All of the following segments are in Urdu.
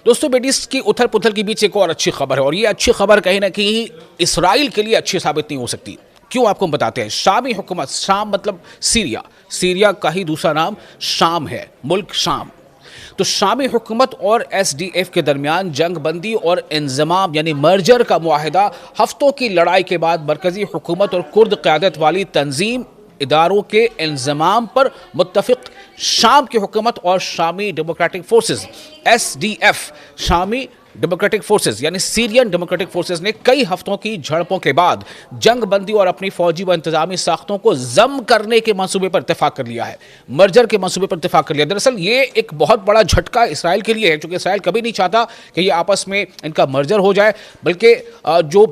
دوستوں مڈل ایسٹ کی اتھل پتھل کے بیچ ایک اور اچھی خبر ہے، اور یہ اچھی خبر کہیں نہ کہیں اسرائیل کے لیے اچھی ثابت نہیں ہو سکتی. کیوں آپ کو ہم بتاتے ہیں. شامی حکومت، شام مطلب سیریا، سیریا کا ہی دوسرا نام شام ہے، ملک شام. تو شامی حکومت اور ایس ڈی ایف کے درمیان جنگ بندی اور انضمام یعنی مرجر کا معاہدہ ہفتوں کی لڑائی کے بعد مرکزی حکومت اور کرد قیادت والی تنظیم اداروں کے انضمام پر متفق. شام کی حکومت اور شامی democratic forces S D F, شامی ڈیموکریٹک فورسز یعنی سیرین ڈیموکریٹک فورسز نے کئی ہفتوں کی جھڑپوں کے بعد جنگ بندی اور اپنی فوجی و انتظامی ساختوں کو ضم کرنے کے منصوبے پر اتفاق کر لیا ہے، مرجر کے منصوبے پر اتفاق کر لیا. دراصل یہ ایک بہت بڑا جھٹکا اسرائیل کے لیے ہے، چونکہ اسرائیل کبھی نہیں چاہتا کہ یہ آپس میں ان کا مرجر ہو جائے، بلکہ جو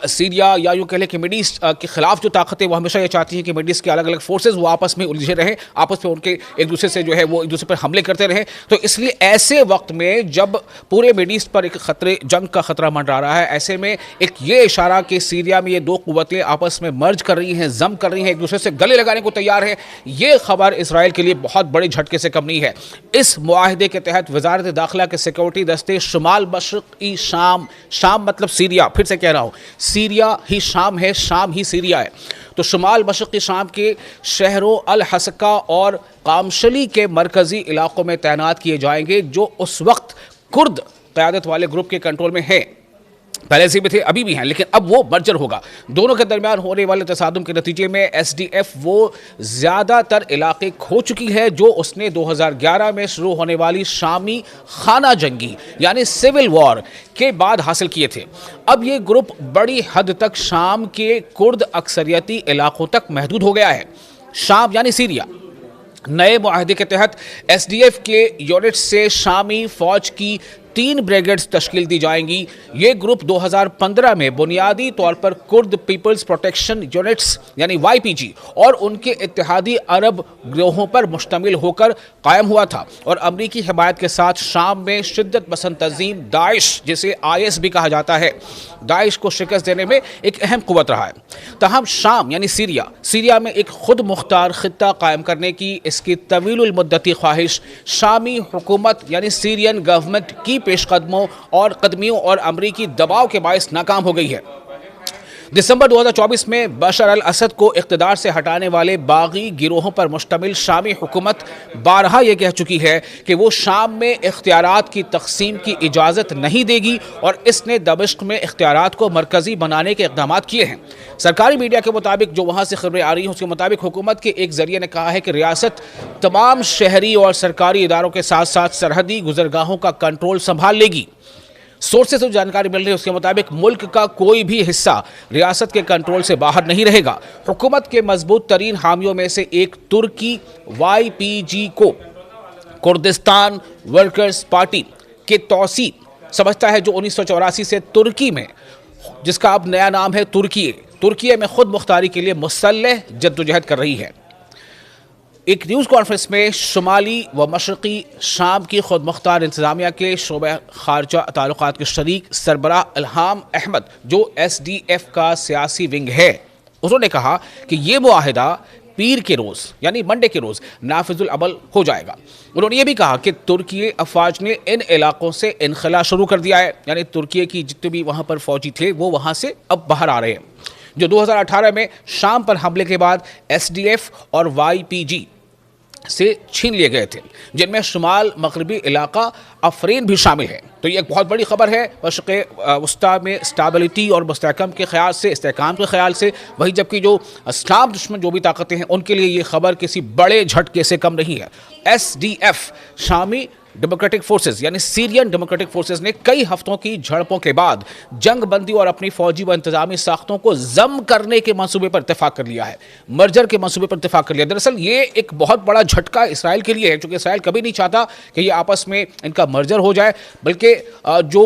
سیریا یا یوں کہہ لیں کہ مڈل ایسٹ کے خلاف جو طاقتیں وہ ہمیشہ یہ چاہتی ہیں کہ مڈل ایسٹ کے الگ الگ فورسز وہ آپس میں الجھے رہیں، آپس میں ان کے ایک دوسرے سے جو ہے وہ ایک دوسرے پر حملے کرتے رہیں. تو اس لیے ایسے وقت میں جب پورے مڈل ایسٹ پر ایک جنگ کا خطرہ منڈرا رہا ہے، ایسے میں ایک یہ اشارہ کہ سیریا میں یہ دو قوتیں آپس میں مرج کر رہی ہیں، ضم کر رہی ہیں، ایک دوسرے سے گلے لگانے کو تیار ہیں، یہ خبر اسرائیل کے لیے بہت بڑے جھٹکے سے کم نہیں ہے. اس معاہدے کے تحت وزارت داخلہ کے سیکورٹی دستے شمال مشرقی شام، شام مطلب سیریا، پھر سے کہہ رہا ہوں سیریا ہی شام ہے، شام ہی سیریا ہے. تو شمال مشرقی شام کے شہروں الحسکہ اور قامشلی کے مرکزی علاقوں میں تعینات کیے جائیں گے، جو اس وقت کرد قیادت والے گروپ کے کنٹرول میں ہیں. پہلے سے بھی تھے، ابھی بھی ہیں، لیکن اب وہ مرجر ہوگا. دونوں کے درمیان ہونے والے تصادم کے نتیجے میں ایس ڈی ایف وہ زیادہ تر علاقے کھو چکی ہے جو اس نے 2011 میں شروع ہونے والی شامی خانہ جنگی یعنی سول وار کے بعد حاصل کیے تھے. اب یہ گروپ بڑی حد تک شام کے کرد اکثریتی علاقوں تک محدود ہو گیا ہے. شام یعنی سیریا. نئے معاہدے کے تحت ایس ڈی ایف کے یونٹ سے شامی فوج کی 3 بریگیڈز تشکیل دی جائیں گی. یہ گروپ 2015 میں بنیادی طور پر کرد پیپلز پروٹیکشن یونٹس یعنی وائی پی جی اور ان کے اتحادی عرب گروہوں پر مشتمل ہو کر قائم ہوا تھا، اور امریکی حمایت کے ساتھ شام میں شدت پسند تنظیم داعش، جسے آئی ایس بھی کہا جاتا ہے، داعش کو شکست دینے میں ایک اہم قوت رہا ہے. تاہم شام یعنی سیریا میں ایک خود مختار خطہ قائم کرنے کی اس کی طویل المدتی خواہش شامی حکومت یعنی سیرین گورنمنٹ کی پیش قدمیوں اور امریکی دباؤ کے باعث ناکام ہو گئی ہے. دسمبر 2024 میں بشار الاسد کو اقتدار سے ہٹانے والے باغی گروہوں پر مشتمل شامی حکومت بارہا یہ کہہ چکی ہے کہ وہ شام میں اختیارات کی تقسیم کی اجازت نہیں دے گی، اور اس نے دمشق میں اختیارات کو مرکزی بنانے کے اقدامات کیے ہیں. سرکاری میڈیا کے مطابق جو وہاں سے خبریں آ رہی ہیں اس کے مطابق حکومت کے ایک ذریعے نے کہا ہے کہ ریاست تمام شہری اور سرکاری اداروں کے ساتھ ساتھ سرحدی گزرگاہوں کا کنٹرول سنبھال لے گی. سورسز سے جانکاری مل رہی ہے اس کے مطابق ملک کا کوئی بھی حصہ ریاست کے کنٹرول سے باہر نہیں رہے گا. حکومت کے مضبوط ترین حامیوں میں سے ایک ترکی وائی پی جی کو کردستان ورکرز پارٹی کے توسیع سمجھتا ہے، جو 1984 سے ترکی میں، جس کا اب نیا نام ہے ترکیے میں خود مختاری کے لیے مسلح جدوجہد کر رہی ہے. ایک نیوز کانفرنس میں شمالی و مشرقی شام کی خود مختار انتظامیہ کے شعبہ خارجہ تعلقات کے شریک سربراہ الہام احمد، جو ایس ڈی ایف کا سیاسی ونگ ہے، انہوں نے کہا کہ یہ معاہدہ پیر کے روز یعنی منڈے کے روز نافذ العمل ہو جائے گا. انہوں نے یہ بھی کہا کہ ترکی افواج نے ان علاقوں سے انخلا شروع کر دیا ہے، یعنی ترکی کی جتنے بھی وہاں پر فوجی تھے وہ وہاں سے اب باہر آ رہے ہیں، جو 2018 میں شام پر حملے کے بعد ایس ڈی ایف اور وائی پی جی سے چھین لیے گئے تھے، جن میں شمال مغربی علاقہ افرین بھی شامل ہے. تو یہ ایک بہت بڑی خبر ہے مشرق وسطیٰ میں اسٹیبلٹی اور استحکام کے خیال سے وہی جبکہ جو اسلام دشمن جو بھی طاقتیں ہیں ان کے لیے یہ خبر کسی بڑے جھٹکے سے کم نہیں ہے. ایس ڈی ایف شامی ڈیموکریٹک فورسز یعنی سیرین ڈیموکریٹک فورسز نے کئی ہفتوں کی جھڑپوں کے بعد جنگ بندی اور اپنی فوجی و انتظامی ساختوں کو ضم کرنے کے منصوبے پر اتفاق کر لیا ہے، مرجر کے منصوبے پر اتفاق کر لیا. دراصل یہ ایک بہت بڑا جھٹکا اسرائیل کے لیے ہے، چونکہ اسرائیل کبھی نہیں چاہتا کہ یہ آپس میں ان کا مرجر ہو جائے، بلکہ جو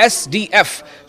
SDF,